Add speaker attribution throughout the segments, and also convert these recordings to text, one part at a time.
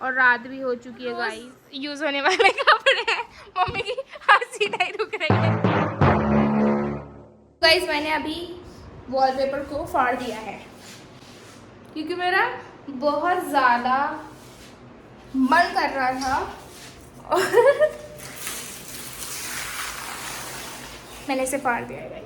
Speaker 1: और रात भी हो चुकी है गाइस। यूज होने वाले कपड़े हैं। मम्मी की हंसी नहीं रुक रही है। गाइस मैंने अभी वॉलपेपर को फाड़ दिया है क्योंकि मेरा बहुत ज़्यादा मन कर रहा था और मैंने इसे फाड़ दिया है गाइस।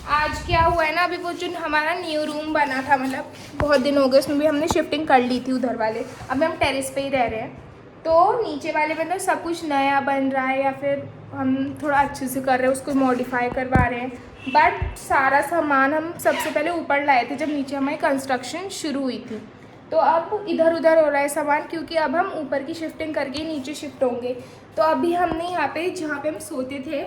Speaker 1: आज क्या हुआ है ना, अभी वो जो हमारा न्यू रूम बना था, मतलब बहुत दिन हो गए उसमें भी हमने शिफ्टिंग कर ली थी उधर वाले, अब हम टेरेस पे ही रह रहे हैं। तो नीचे वाले में तो सब कुछ नया बन रहा है या फिर हम थोड़ा अच्छे से कर रहे हैं, उसको मॉडिफाई करवा रहे हैं। बट सारा सामान हम सबसे पहले ऊपर लाए थे जब नीचे हमारी कंस्ट्रक्शन शुरू हुई थी। तो अब इधर उधर हो रहा है सामान क्योंकि अब हम ऊपर की शिफ्टिंग करके नीचे शिफ्ट होंगे। तो अभी हमने यहाँ पे जहाँ पे हम सोते थे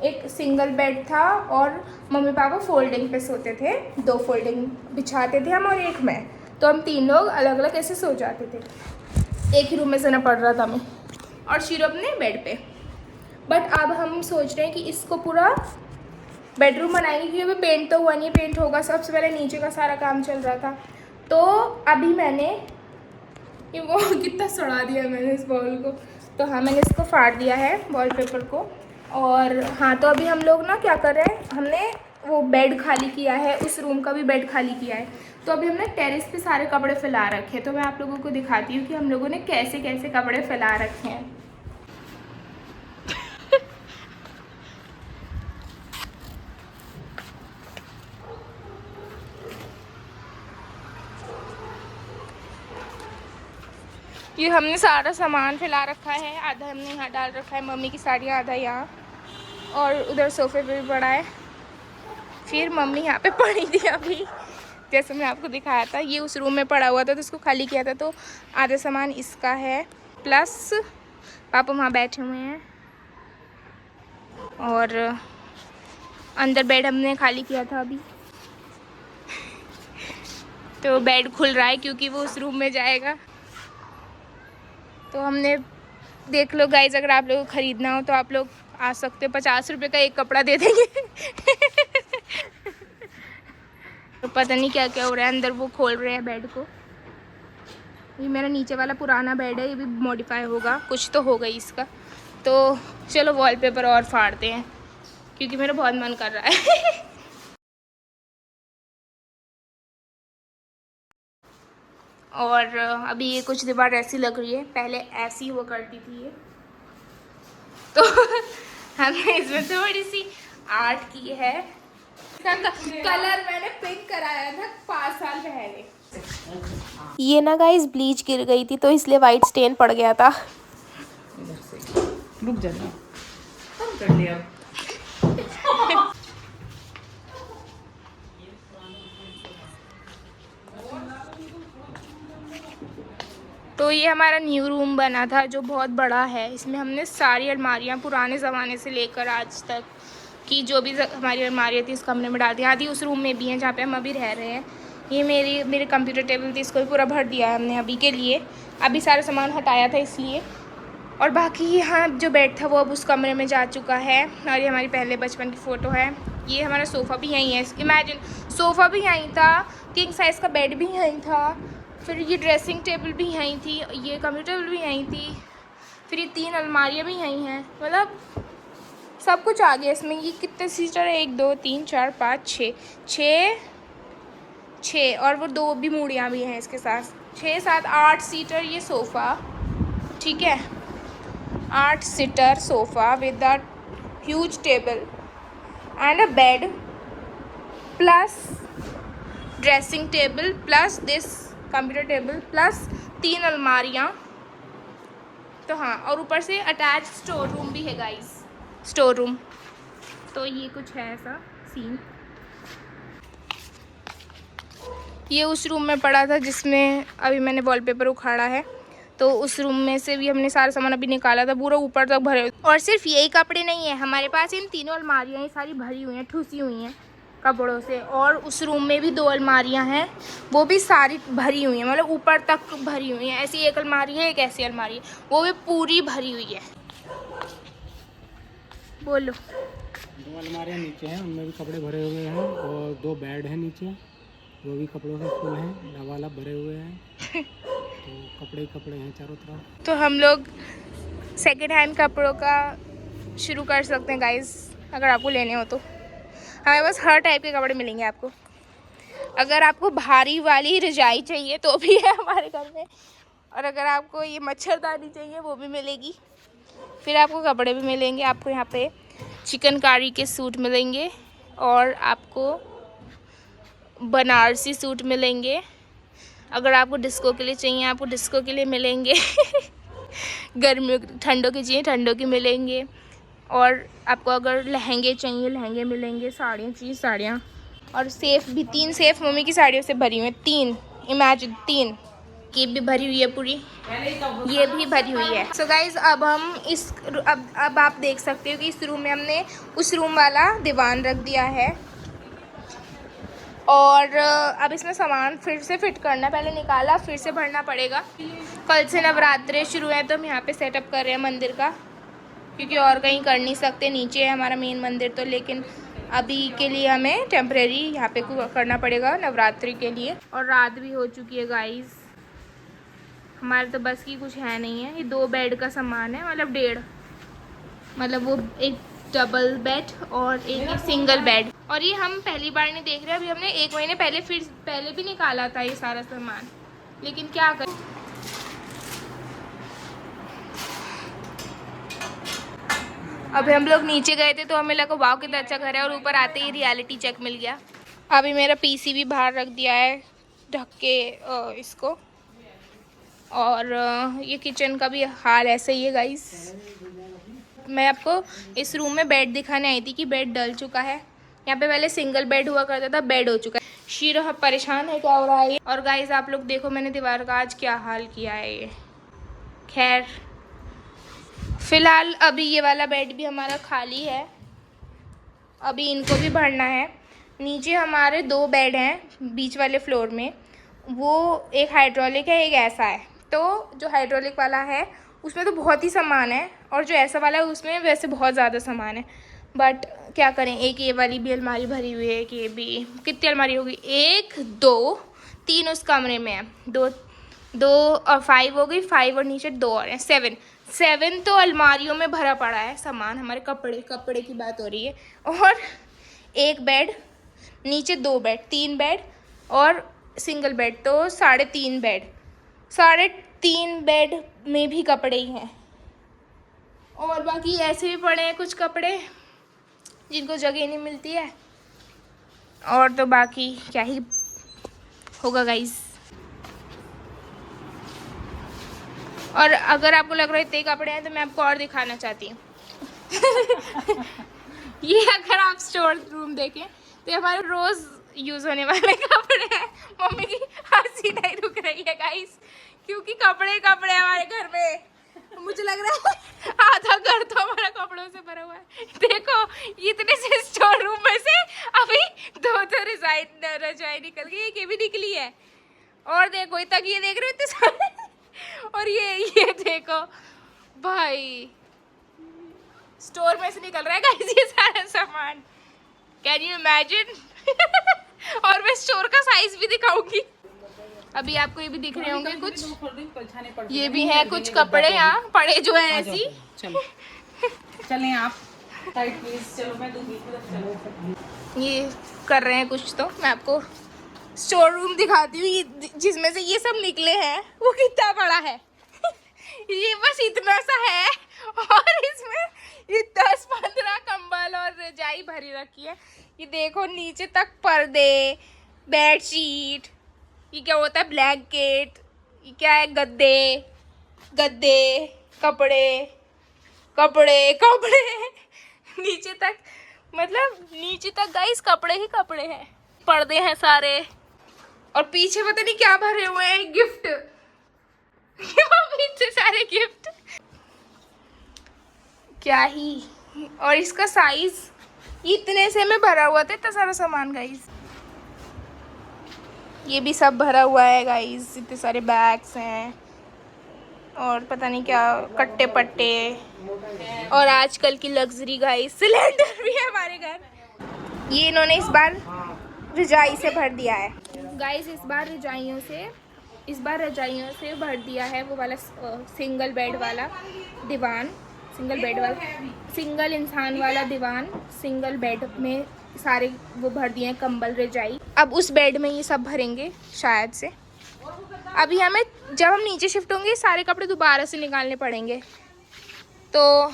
Speaker 1: एक सिंगल बेड था और मम्मी पापा फोल्डिंग पे सोते थे, 2 फोल्डिंग बिछाते थे हम और एक मैं, तो हम 3 लोग अलग अलग ऐसे सो जाते थे। एक ही रूम में सोना पड़ रहा था हमें और शीरो अपने बेड पे। बट अब हम सोच रहे हैं कि इसको पूरा बेडरूम बनाएंगे क्योंकि अभी पेंट तो हुआ नहीं, पेंट होगा। सबसे पहले नीचे का सारा काम चल रहा था। तो अभी मैंने ये वो कितना सड़ा दिया मैंने इस बॉल को। तो हाँ मैंने इसको फाड़ दिया है वॉलपेपर को। और हाँ तो अभी हम लोग ना क्या कर रहे हैं, हमने वो बेड खाली किया है, उस रूम का भी बेड खाली किया है। तो अभी हमने टेरेस पे सारे कपड़े फैला रखे हैं। तो मैं आप लोगों को दिखाती हूँ कि हम लोगों ने कैसे कैसे कपड़े फैला रखे हैं। ये हमने सारा सामान फैला रखा है, आधा हमने यहाँ डाल रखा है, मम्मी की साड़ियाँ आधा यहाँ, और उधर सोफे पे भी पड़ा है। फिर मम्मी यहाँ पे पड़ी थी अभी, जैसे मैं आपको दिखाया था। ये उस रूम में पड़ा हुआ था तो उसको खाली किया था, तो आधा सामान इसका है, प्लस पापा वहाँ बैठे हुए हैं। और अंदर बेड हमने खाली किया था अभी, तो बेड खुल रहा है क्योंकि वो उस रूम में जाएगा। तो हमने देख लो गाइज, अगर आप लोगों को ख़रीदना हो तो आप लोग आ सकते हो, 50 रुपये का एक कपड़ा दे देंगे। तो पता नहीं क्या क्या हो रहा है अंदर, वो खोल रहे हैं बेड को। ये मेरा नीचे वाला पुराना बेड है, ये भी मॉडिफाई होगा, कुछ तो होगा इसका। तो चलो वॉलपेपर और फाड़ते हैं क्योंकि मेरा बहुत मन कर रहा है। और अभी ये कुछ देर बाद ऐसी लग रही है, पहले ऐसी हुआ करती थी ये। तो हमने इसमें थोड़ी सी आर्ट की है। कलर मैंने पिंक कराया था 5 साल पहले।
Speaker 2: ये ना गाइस ब्लीच गिर गई थी तो इसलिए वाइट स्टेन पड़ गया था।
Speaker 3: रुक जाना कर लिया।
Speaker 1: तो ये हमारा न्यू रूम बना था जो बहुत बड़ा है। इसमें हमने सारी अलमारियाँ पुराने ज़माने से लेकर आज तक की जो भी हमारी अलमारियाँ थी इस कमरे में डाल दी। आधी उस रूम में भी हैं जहाँ पे हम अभी रह रहे हैं। ये मेरे कंप्यूटर टेबल थी, इसको भी पूरा भर दिया है हमने अभी के लिए। अभी सारा सामान हटाया था इसलिए। और बाकी यहाँ जो बेड था वो अब उस कमरे में जा चुका है। और ये हमारी पहले बचपन की फ़ोटो है। ये हमारा सोफ़ा भी यहीं है, इमेजिन सोफ़ा भी यहीं था, किंग साइज़ का बेड भी यहीं था, फिर ये ड्रेसिंग टेबल भी यहीं थी, ये कंप्यूटर टेबल भी यहीं थी, फिर ये 3 अलमारियाँ भी यहीं हैं। मतलब सब कुछ आ गया इसमें। ये कितने सीटर है, 1 2 3 4 5 6 और वो 2 भी मूड़ियाँ भी हैं इसके साथ, 6 7 8 सीटर ये सोफ़ा, ठीक है। 8 seater sofa with a huge table and a bed plus dressing table plus this computer table plus 3 अलमारियाँ। तो हाँ, और ऊपर से अटैच स्टोर रूम भी है गाइस, स्टोर रूम। तो ये कुछ है ऐसा सीन। ये उस रूम में पड़ा था जिसमें अभी मैंने वॉलपेपर उखाड़ा है। तो उस रूम में से भी हमने सारा सामान अभी निकाला था, पूरा ऊपर तक भरे। और सिर्फ यही कपड़े नहीं है हमारे पास, इन 3 अलमारियाँ ये सारी भरी हुई हैं, ठूसी हुई हैं कपड़ों से। और उस रूम में भी 2 अलमारियाँ हैं, वो भी सारी भरी हुई हैं, मतलब ऊपर तक भरी हुई हैं। ऐसी एक अलमारी है, एक ऐसी अलमारी है, वो भी पूरी भरी हुई है। बोलो।
Speaker 4: 2 अलमारियाँ नीचे हैं, उनमें भी कपड़े भरे हुए हैं और 2 बेड हैं नीचे, वो भी कपड़ों से फुल हैं, लबालब भरे हुए हैं। तो कपड़े ही कपड़े हैं चारों तरफ।
Speaker 1: तो हम लोग सेकेंड हैंड कपड़ों का शुरू कर सकते हैं गाइस, अगर आपको लेने हो तो। हमारे पास हर टाइप के कपड़े मिलेंगे आपको। अगर आपको भारी वाली रजाई चाहिए तो भी है हमारे घर में, और अगर आपको ये मच्छरदानी चाहिए वो भी मिलेगी। फिर आपको कपड़े भी मिलेंगे। आपको यहाँ पे चिकनकारी के सूट मिलेंगे, और आपको बनारसी सूट मिलेंगे। अगर आपको डिस्को के लिए चाहिए आपको डिस्को के लिए मिलेंगे। गर्मियों ठंडों के चाहिए ठंडों के मिलेंगे। और आपको अगर लहंगे चाहिए लहंगे मिलेंगे, साड़ियाँ चाहिए साड़ियाँ। और सेफ भी 3 सेफ मम्मी की साड़ियों से भरी हुई हैं, 3 इमेजिन 3। ये भी भरी हुई है पूरी, ये भी भरी हुई है। सो गाइज अब हम अब आप देख सकते हो कि इस रूम में हमने उस रूम वाला दीवान रख दिया है, और अब इसमें सामान फिर से फिट करना, पहले निकाला फिर से भरना पड़ेगा। कल से नवरात्रे शुरू है तो हम यहाँ पे सेटअप कर रहे हैं मंदिर का, क्योंकि और कहीं कर नहीं सकते। नीचे है हमारा मेन मंदिर तो, लेकिन अभी के लिए हमें टेम्परेरी यहाँ पे करना पड़ेगा नवरात्रि के लिए। और रात भी हो चुकी है गाइस, हमारे तो बस की कुछ है नहीं है। ये 2 बेड का सामान है, मतलब 1.5, मतलब वो एक डबल बेड और एक सिंगल बेड। और ये हम पहली बार नहीं देख रहे, अभी हमने 1 महीने पहले भी निकाला था ये सारा सामान, लेकिन क्या करें। अभी हम लोग नीचे गए थे तो हमें लगा वाह कितना अच्छा घर है, और ऊपर आते ही रियलिटी चेक मिल गया। अभी मेरा पीसी भी बाहर रख दिया है ढक के इसको। और ये किचन का भी हाल ऐसे ही है गाइस। मैं आपको इस रूम में बेड दिखाने आई थी कि बेड डल चुका है। यहाँ पे पहले सिंगल बेड हुआ करता था, बेड हो चुका है। शीरो परेशान है क्या हो रहा है ये। और गाइस आप लोग देखो मैंने दीवार का आज क्या हाल किया है ये। खैर फिलहाल अभी ये वाला बेड भी हमारा खाली है, अभी इनको भी भरना है। नीचे हमारे 2 बेड हैं बीच वाले फ्लोर में, वो एक हाइड्रोलिक है एक ऐसा है। तो जो हाइड्रोलिक वाला है उसमें तो बहुत ही सामान है, और जो ऐसा वाला है उसमें वैसे बहुत ज़्यादा सामान है। बट क्या करें, एक ये वाली भी अलमारी भरी हुई है, एक ये भी। कितनी अलमारी होगी, 1 2 3 उस कमरे में है, 2 और 5 हो गई, 5 और नीचे 2 और हैं, 7 तो अलमारियों में भरा पड़ा है सामान। हमारे कपड़े की बात हो रही है। और एक बेड, नीचे 2 बेड, 3 बेड और सिंगल बेड, तो 3.5 बेड। 3.5 बेड में भी कपड़े ही हैं, और बाकी ऐसे भी पड़े हैं कुछ कपड़े जिनको जगह नहीं मिलती है। और तो बाकी क्या ही होगा गाइस। और अगर आपको लग रहा है इतने कपड़े हैं तो मैं आपको और दिखाना चाहती हूँ। ये अगर आप स्टोर रूम देखें तो हमारे रोज़ यूज़ होने वाले कपड़े हैं। मम्मी की हंसी नहीं रुक रही है गाइस, क्योंकि कपड़े हमारे घर में। मुझे लग रहा है आधा घर तो हमारा कपड़ों से भरा हुआ है। देखो इतने से स्टोर रूम में से अभी 2 रजाई निकल गई, एक ये भी निकली है। और देखो तक ये देख रहे हो इतने सारे। और ये देखो भाई स्टोर में से निकल रहा है गाइस ये सारा सामान। Can you imagine. और मैं स्टोर का साइज भी दिखाऊंगी। अभी आपको ये भी दिख रहे होंगे कुछ, ये भी है कुछ कपड़े यहाँ पड़े जो है ऐसी।
Speaker 3: चलें आप साइड प्लीज, चलो मैं दूसरी तरफ चलो।
Speaker 1: ये कर रहे हैं कुछ, तो मैं आपको स्टोर रूम दिखाती हूँ जिसमें से ये सब निकले हैं। वो कितना बड़ा है। ये बस इतना सा है, और इसमें ये 10-15 कंबल और रजाई भरी रखी है। ये देखो नीचे तक पर्दे, बेडशीट, ये क्या होता है ब्लैंकेट, ये क्या है गद्दे, कपड़े नीचे तक, मतलब नीचे तक गाइस कपड़े ही कपड़े हैं। पर्दे हैं सारे, और पीछे पता नहीं क्या भरे हुए हैं, गिफ्ट। पीछे सारे गिफ्ट क्या ही। और इसका साइज इतने से में भरा हुआ था, इतना सारा सामान गाइस। ये भी सब भरा हुआ है गाइस, इतने सारे बैग्स हैं और पता नहीं क्या कट्टे पट्टे। और आजकल की लग्जरी गाइस, सिलेंडर भी है हमारे घर। ये इन्होंने इस बार रजाई से भर दिया है। गाइस इस बार रजाइयों से भर दिया है वो वाला सिंगल बेड वाला दीवान, सिंगल इंसान वाला दीवान, सिंगल बेड में सारे वो भर दिए हैं, कंबल रजाई। अब उस बेड में ये सब भरेंगे शायद से। अभी हमें जब हम नीचे शिफ्ट होंगे सारे कपड़े दोबारा से निकालने पड़ेंगे, तो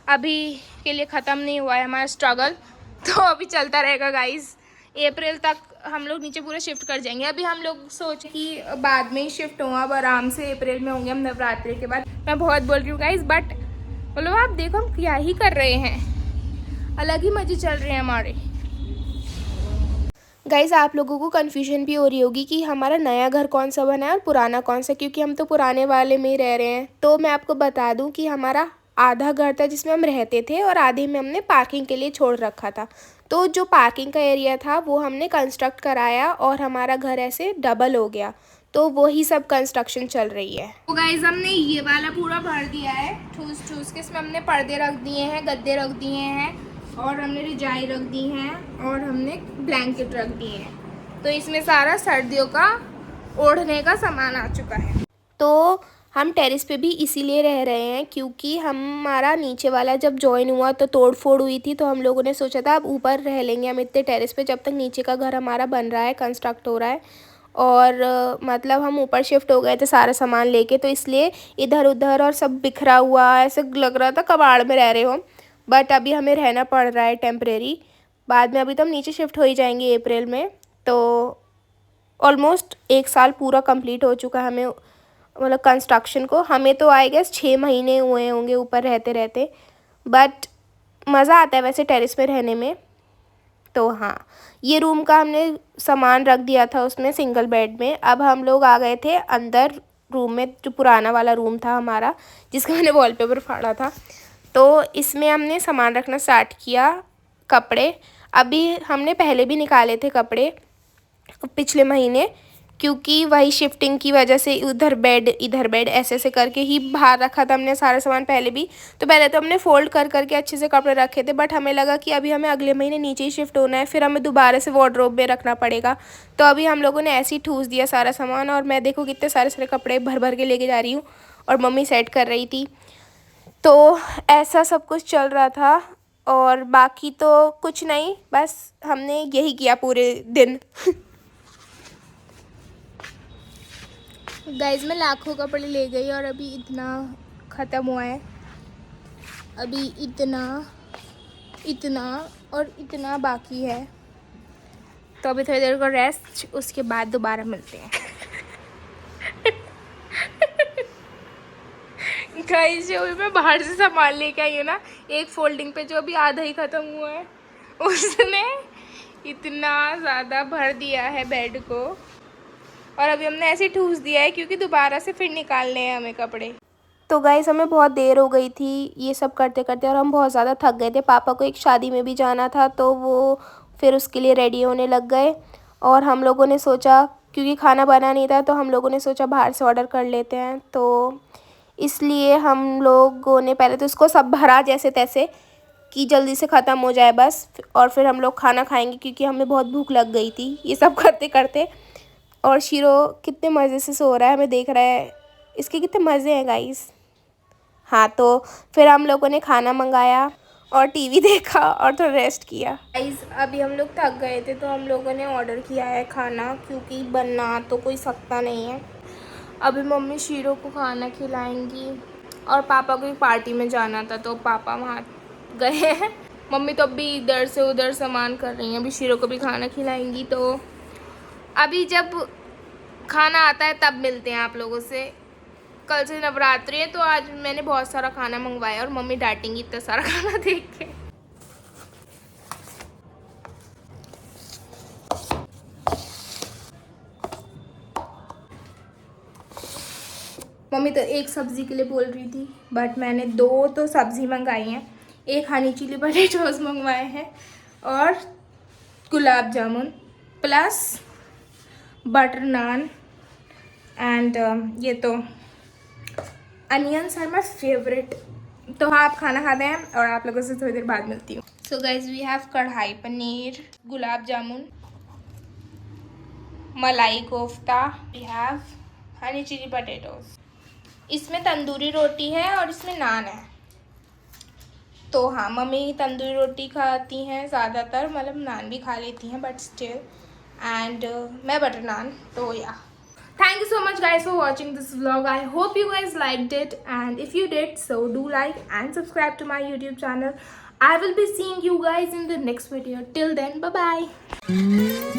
Speaker 1: अभी के लिए ख़त्म नहीं हुआ है हमारा स्ट्रगल, तो अभी चलता रहेगा गाइस। अप्रैल तक हम लोग नीचे पूरा शिफ्ट कर जाएंगे। अभी हम लोग सोच कि बाद में ही शिफ्ट हों, अब आराम से अप्रैल में होंगे हम नवरात्रि के बाद। मैं बहुत बोल रही हूँ गाइस, बट बोलो आप देखो हम क्या ही कर रहे हैं, अलग ही मज़े चल रहे हैं हमारे।
Speaker 2: गाइज़ आप लोगों को कन्फ्यूजन भी हो रही होगी कि हमारा नया घर कौन सा बना है और पुराना कौन सा, क्योंकि हम तो पुराने वाले में ही रह रहे हैं। तो मैं आपको बता दूं कि हमारा आधा घर था जिसमें हम रहते थे और आधे में हमने पार्किंग के लिए छोड़ रखा था। तो जो पार्किंग का एरिया था वो हमने कंस्ट्रक्ट कराया और हमारा घर ऐसे डबल हो गया, तो वही सब कंस्ट्रक्शन चल रही है।
Speaker 1: तो गाइस हमने ये वाला पूरा भर दिया है ठूस के, इसमें हमने पर्दे रख दिए हैं, गद्दे रख दिए हैं, और हमने रजाई रख दी हैं, और हमने ब्लैंकेट रख दिए हैं। तो इसमें सारा सर्दियों का ओढ़ने का सामान आ चुका है।
Speaker 2: तो हम टेरेस पे भी इसीलिए रह रहे हैं क्योंकि हमारा नीचे वाला जब जॉइन हुआ तो तोड़ फोड़ हुई थी, तो हम लोगों ने सोचा था अब ऊपर रह लेंगे हम इतने टेरेस पे जब तक नीचे का घर हमारा बन रहा है, कंस्ट्रक्ट हो रहा है। और मतलब हम ऊपर शिफ्ट हो गए थे सारा सामान लेके, तो इसलिए इधर उधर और सब बिखरा हुआ ऐसे लग रहा था कबाड़ में रह रहे हो। बट अभी हमें रहना पड़ रहा है टेम्परेरी, बाद में अभी तो हम नीचे शिफ्ट हो ही जाएंगे अप्रैल में। तो ऑलमोस्ट 1 साल पूरा कंप्लीट हो चुका है हमें, मतलब कंस्ट्रक्शन को। हमें तो आई गेस 6 महीने हुए होंगे ऊपर रहते रहते, बट मज़ा आता है वैसे टेरेस पे रहने में। तो हाँ, ये रूम का हमने सामान रख दिया था उसमें सिंगल बेड में। अब हम लोग आ गए थे अंदर रूम में, जो पुराना वाला रूम था हमारा जिसका मैंने वॉलपेपर फाड़ा था। तो इसमें हमने सामान रखना स्टार्ट किया, कपड़े। अभी हमने पहले भी निकाले थे कपड़े पिछले महीने, क्योंकि वही शिफ्टिंग की वजह से उधर बेड इधर बेड ऐसे ऐसे करके ही बाहर रखा था हमने सारा सामान पहले भी। तो पहले तो हमने फ़ोल्ड कर करके अच्छे से कपड़े रखे थे, बट हमें लगा कि अभी हमें अगले महीने नीचे ही शिफ्ट होना है, फिर हमें दोबारा से वार्डरोब में रखना पड़ेगा। तो अभी हम लोगों ने ऐसे ही ठूस दिया सारा सामान, और मैं देखो कितने सारे सारे कपड़े भर भर के लेके जा रही हूँ, और मम्मी सेट कर रही थी। तो ऐसा सब कुछ चल रहा था, और बाकी तो कुछ नहीं, बस हमने यही किया पूरे दिन।
Speaker 1: गाइस मैं लाखों कपड़े ले गई और अभी इतना ख़त्म हुआ है, अभी इतना और इतना बाकी है। तो अभी थोड़ी देर को रेस्ट, उसके बाद दोबारा मिलते हैं। गाइस जो भी मैं बाहर से सामान लेके आई हूँ ना, एक फोल्डिंग पे जो अभी आधा ही ख़त्म हुआ है, उसने इतना ज़्यादा भर दिया है बेड को, और अभी हमने ऐसे ठूस दिया है क्योंकि दोबारा से फिर निकालने हैं हमें कपड़े।
Speaker 2: तो गाइस हमें बहुत देर हो गई थी ये सब करते करते, और हम बहुत ज़्यादा थक गए थे। पापा को एक शादी में भी जाना था, तो वो फिर उसके लिए रेडी होने लग गए। और हम लोगों ने सोचा, क्योंकि खाना बना नहीं था, तो हम लोगों ने सोचा बाहर से ऑर्डर कर लेते हैं। तो इसलिए हम लोगों ने पहले तो उसको सब भरा जैसे तैसे कि जल्दी से ख़त्म हो जाए बस, और फिर हम लोग खाना खाएंगे क्योंकि हमें बहुत भूख लग गई थी ये सब करते करते। और शीरो कितने मज़े से सो रहा है, हमें देख रहा है, इसके कितने मज़े हैं गाइस। हाँ, तो फिर हम लोगों ने खाना मंगाया और टीवी देखा और थोड़ा रेस्ट किया।
Speaker 1: गाइस अभी हम लोग थक गए थे, तो हम लोगों ने ऑर्डर किया है खाना, क्योंकि बनना तो कोई सकता नहीं है। अभी मम्मी शीरो को खाना खिलाएंगी, और पापा को एक पार्टी में जाना था तो पापा वहाँ गए हैं। मम्मी तो अभी इधर से उधर सामान कर रही हैं, अभी शीरो को भी खाना खिलाएंगी। तो अभी जब खाना आता है तब मिलते हैं आप लोगों से। कल से नवरात्रि है, तो आज मैंने बहुत सारा खाना मंगवाया, और मम्मी डांटेंगी इतना सारा खाना देख के। मम्मी तो एक सब्ज़ी के लिए बोल रही थी, बट मैंने 2 तो सब्ज़ी मंगाई हैं। एक हनी चिली पटेटोज़ मंगवाए हैं, और gulab jamun plus butter naan, and ये तो अनियंस आर माई फेवरेट। तो हाँ, आप खाना खाते हैं और आप लोगों से थोड़ी देर बाद मिलती हूँ। सो गाइज वी हैव कढ़ाई paneer, gulab jamun, malai kofta, we have honey chilli potatoes. इसमें तंदूरी रोटी है और इसमें नान है। तो हाँ, मम्मी तंदूरी रोटी खाती हैं ज़्यादातर, मतलब नान भी खा लेती हैं बट स्टिल, एंड मैं बटर नान। तो या, thank you so much guys for watching this vlog. I hope you guys liked it, and if you did, so do like and subscribe to my YouTube channel. I will be seeing you guys in the next video. Till then, bye bye.